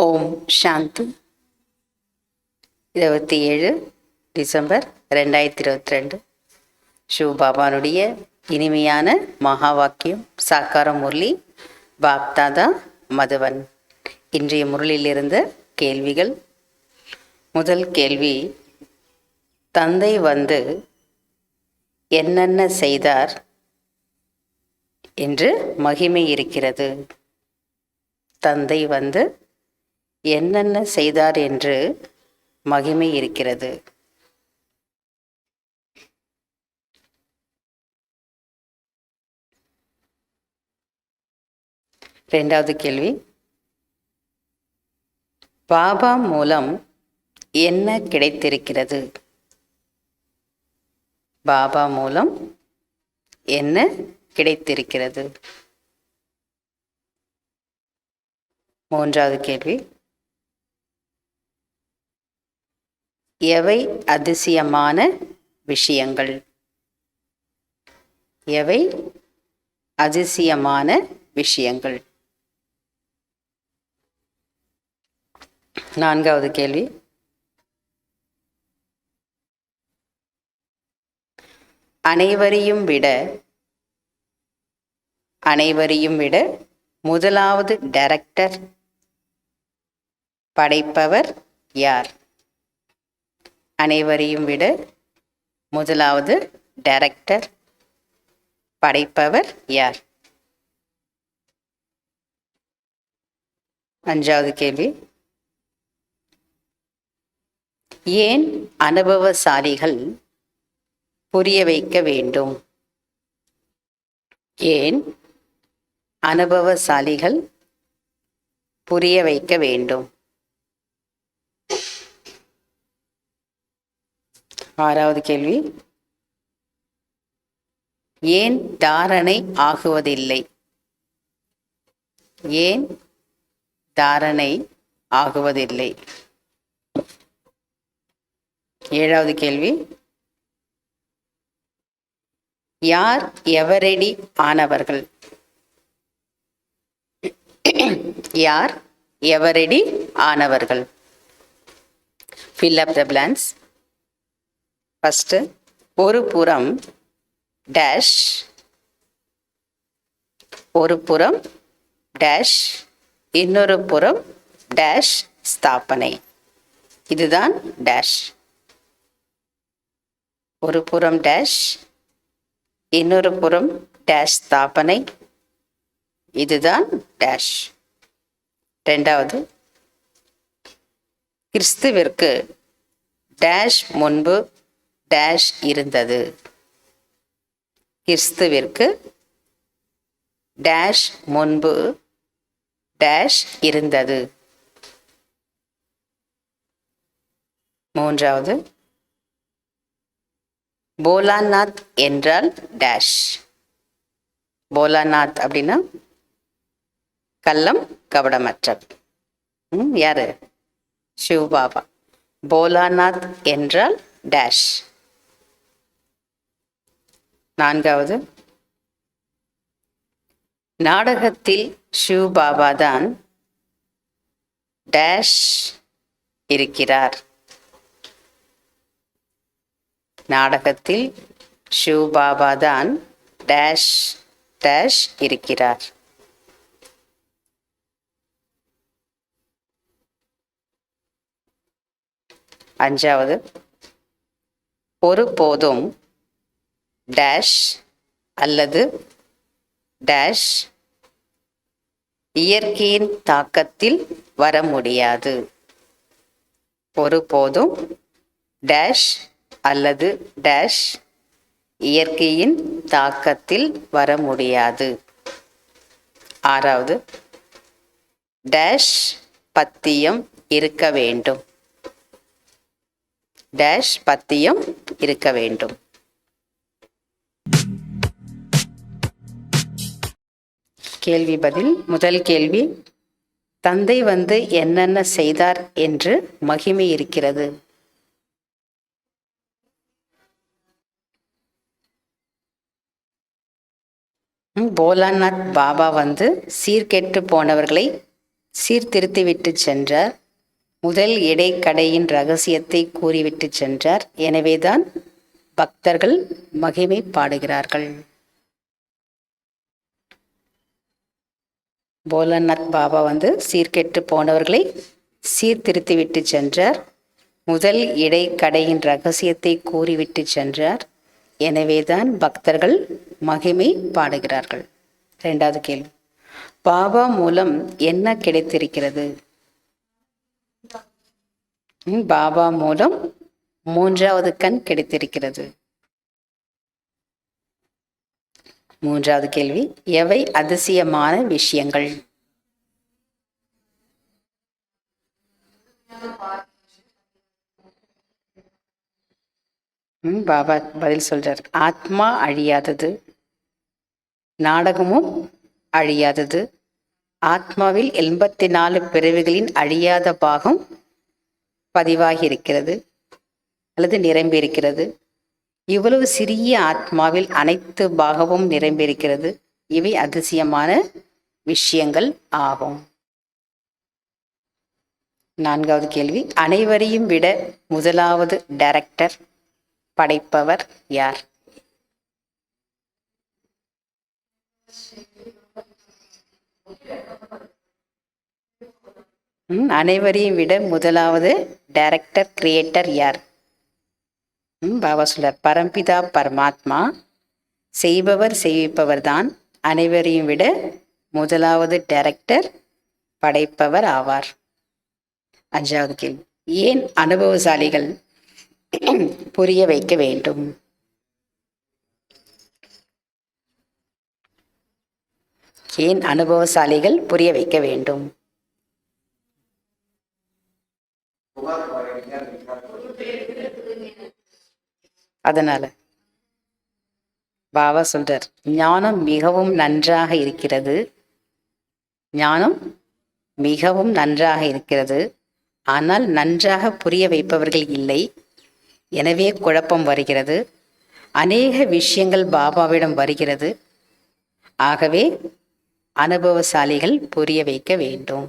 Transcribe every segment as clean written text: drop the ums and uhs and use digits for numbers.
ஓம் சாந்தி. 27 December 2022. சிவபாபானுடைய இனிமையான மகா வாக்கியம் சாக்கார முரளி பாப்தாதா மதுவன். இன்றைய முரளியிலிருந்து கேள்விகள். முதல் கேள்வி, தந்தை வந்து என்னென்ன செய்தார் என்று மகிமை இருக்கிறது. தந்தை வந்து என்னென்ன செய்தார் என்று மகிமை இருக்கிறது. இரண்டாவது கேள்வி, பாபா மூலம் என்ன கிடைத்திருக்கிறது. பாபா மூலம் என்ன கிடைத்திருக்கிறது. மூன்றாவது கேள்வி, எவை அதிசயமான விஷயங்கள். எவை அதிசயமான விஷயங்கள். நான்காவது கேள்வி, அனைவரையும் விட முதலாவது டைரக்டர் படைப்பவர் யார். அனைவரையும் விட முதலாவது டைரக்டர் படைப்பவர் யார். அஞ்சாவது கேள்வி, ஏன் அனுபவசாலிகள் புரிய வைக்க வேண்டும். ஏன் அனுபவசாலிகள் புரிய வைக்க வேண்டும். ஆறாவது கேள்வி, ஏன் தாரணை ஆகுவதில்லை. ஏன் தாரணை ஆகுவதில்லை. ஏழாவது கேள்வி, யார் எவரடி ஆனவர்கள். யார் எவரடி ஆனவர்கள். fill up the blanks. First, ஒரு புறம் டேஷ், ஒரு புறம் டேஷ், இன்னொரு புறம் டேஷ் ஸ்தாபனை. இதுதான் டேஷ். ஒரு புறம் டேஷ், இன்னொரு புறம் டேஷ் ஸ்தாபனை. இதுதான் டேஷ். ரெண்டாவது, கிறிஸ்துவிற்கு டேஷ் முன்பு டேஷ் இருந்தது. கிறிஸ்துவிற்கு டேஷ் முன்பு டேஷ் இருந்தது. மூன்றாவது, போலாநாத் என்றால் டேஷ். போலாநாத் அப்படின்னா கள்ளம் கபடமற்றவர். யாரு? சிவபாபா. போலாநாத் என்றால் டேஷ். நான்காவது, நாடகத்தில் சிவபாபா தான் டேஷ் இருக்கிறார். நாடகத்தில் சிவபாபா தான் டேஷ் டேஷ் இருக்கிறார். அஞ்சாவது, ஒருபோதும் டேஷ் அல்லது டேஷ் இயற்கையின் தாக்கத்தில் வர முடியாது. ஒருபோதும் டேஷ் அல்லது டேஷ் இயற்கையின் தாக்கத்தில் வர முடியாது. ஆறாவது, டேஷ் பத்தியம் இருக்க வேண்டும். டேஷ் பத்தியம் இருக்க வேண்டும். கேள்வி பதில். முதல் கேள்வி, தந்தை வந்து என்னென்ன செய்தார் என்று மகிமை இருக்கிறது. போலாநாத் பாபா வந்து சீர்கெட்டு போனவர்களை சீர்திருத்திவிட்டு சென்றார். முதல் இடைக்கடையின் ரகசியத்தை கூறிவிட்டு சென்றார். எனவேதான் பக்தர்கள் மகிமை பாடுகிறார்கள். போலநாத் பாபா சீர்கெட்டு போனவர்களை சீர்திருத்திவிட்டு சென்றார். முதல் இடைக்கடையின் ரகசியத்தை கூறிவிட்டு சென்றார். எனவேதான் பக்தர்கள் மகிமை பாடுகிறார்கள். 2வது கேள்வி, பாபா மூலம் என்ன கிடைத்திருக்கிறது? பாபா மூலம் 3வது கண் கிடைத்திருக்கிறது. 3வது கேள்வி, எவை அதிசயமான விஷயங்கள்? பாபா பதில் சொல்றார், ஆத்மா அழியாதது, நாடகமும் அழியாதது, ஆத்மாவில் 84 பிறவிகளின் அழியாத பாகம் பதிவாகி இருக்கிறது அல்லது நிரம்பியிருக்கிறது. இவ்வளவு சிறிய ஆத்மாவில் அனைத்து பாகமும் நிரம்பியிருக்கிறது. இவை அதிசயமான விஷயங்கள் ஆகும். 4வது கேள்வி, அனைவரையும் விட முதலாவது டைரக்டர் படைப்பவர் யார்? அனைவரையும் விட முதலாவது டைரக்டர் கிரியேட்டர் யார்? பாபா சொல்றார், பரம்பிதா பரமாத்மா. செய்பவர் செய்விப்பவர் தான் அனைவரையும் விட முதலாவது டைரக்டர் படைப்பவர் ஆவார். 5வது கேள்வி, ஏன் அனுபவசாலிகள் புரிய வைக்க வேண்டும்? ஏன் அனுபவசாலிகள் புரிய வைக்க வேண்டும்? அதனால பாபா சொல்றார், ஞானம் மிகவும் நன்றாக இருக்கிறது, ஞானம் மிகவும் நன்றாக இருக்கிறது, ஆனால் நன்றாக புரிய வைப்பவர்கள் இல்லை. எனவே குழப்பம் வருகிறது. அநேக விஷயங்கள் பாபாவிடம் வருகிறது. ஆகவே அனுபவசாலிகள் புரிய வைக்க வேண்டும்.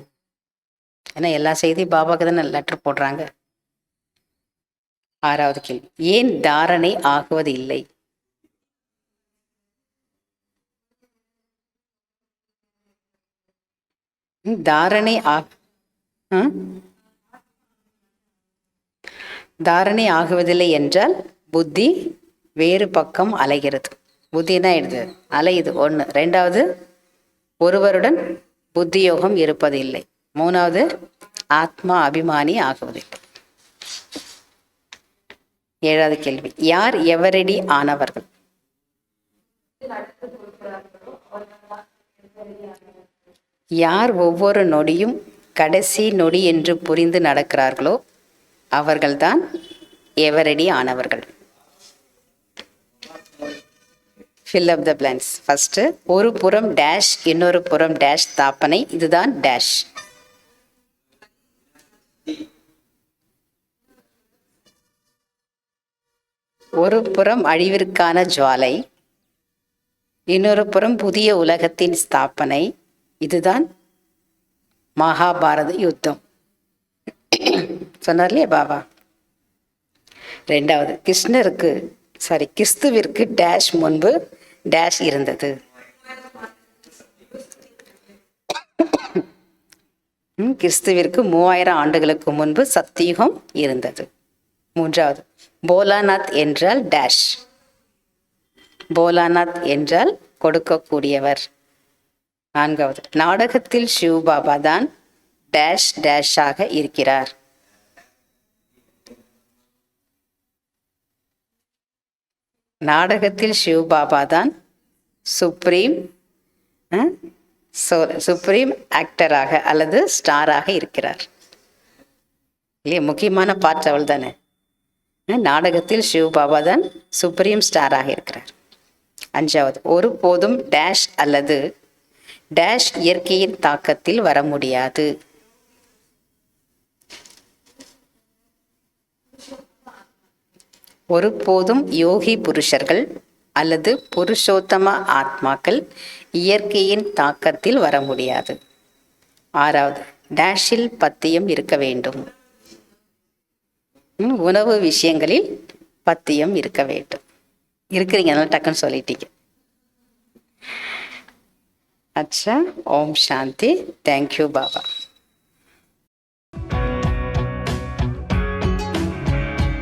ஏன்னா எல்லா செய்தி பாபாவுக்கு தானே லெட்டர் போடுறாங்க. 6வது கேள்வி, ஏன் தாரணை ஆகுவது இல்லை? தாரணை ஆகுவதில்லை என்றால் புத்தி வேறு பக்கம் அலைகிறது. புத்தி என்ன ஆயிடுது? அலையுது. 1. 2வது, ஒருவருடன் புத்தியோகம் இருப்பதில்லை. 3வது, ஆத்மா அபிமானி ஆகுவதில்லை. 7வது கேள்வி, யார் எவரடி ஆனவர்கள்? யார் ஒவ்வொரு நொடியும் கடைசி நொடி என்று புரிந்து நடக்கிறார்களோ அவர்கள்தான் எவரடி ஆனவர்கள். fill up the blanks. First, ஒரு புறம் டேஷ், இன்னொரு புறம் டேஷ் ஸ்தாபனை, இதுதான் டேஷ். ஒரு புறம் அழிவிற்கான ஜுவாலை, இன்னொரு புறம் புதிய உலகத்தின் ஸ்தாபனை, இதுதான் மகாபாரத யுத்தம். சொன்னார் இல்லையா பாபா. 2வது, கிறிஸ்துவிற்கு டேஷ் முன்பு டேஷ் இருந்தது. கிறிஸ்துவிற்கு 3000 ஆண்டுகளுக்கு முன்பு சத்தியுகம் இருந்தது. 3வது, போலாநாத் என்றால் டேஷ். போலாநாத் என்றால் கொடுக்கக்கூடியவர். 4வது, நாடகத்தில் சிவ பாபா தான் டேஷ் டேஷாக இருக்கிறார். நாடகத்தில் சிவ பாபா தான் சுப்ரீம் ஆக்டராக அல்லது ஸ்டாராக இருக்கிறார். இல்லையா? முக்கியமான பார்ட் அவள் தானே. நாடகத்தில் சிவ பாபா தான் சுப்ரீம் ஸ்டாராக இருக்கிறார். 5வது, ஒருபோதும் டேஷ் அல்லது டேஷ் இயற்கையின் தாக்கத்தில் வர முடியாது. ஒருபோதும் யோகி புருஷர்கள் அல்லது புருஷோத்தம ஆத்மாக்கள் இயற்கையின் தாக்கத்தில் வர முடியாது. ஆறாவது, டேஷில் பத்தியம் இருக்க வேண்டும். உணவு விஷயங்களில் பத்தியம் இருக்க வேண்டும். இருக்கிறீங்க, அதனால டக்குன்னு சொல்லிட்டீங்க. அச்சா. ஓம் சாந்தி. தேங்க்யூ பாபா.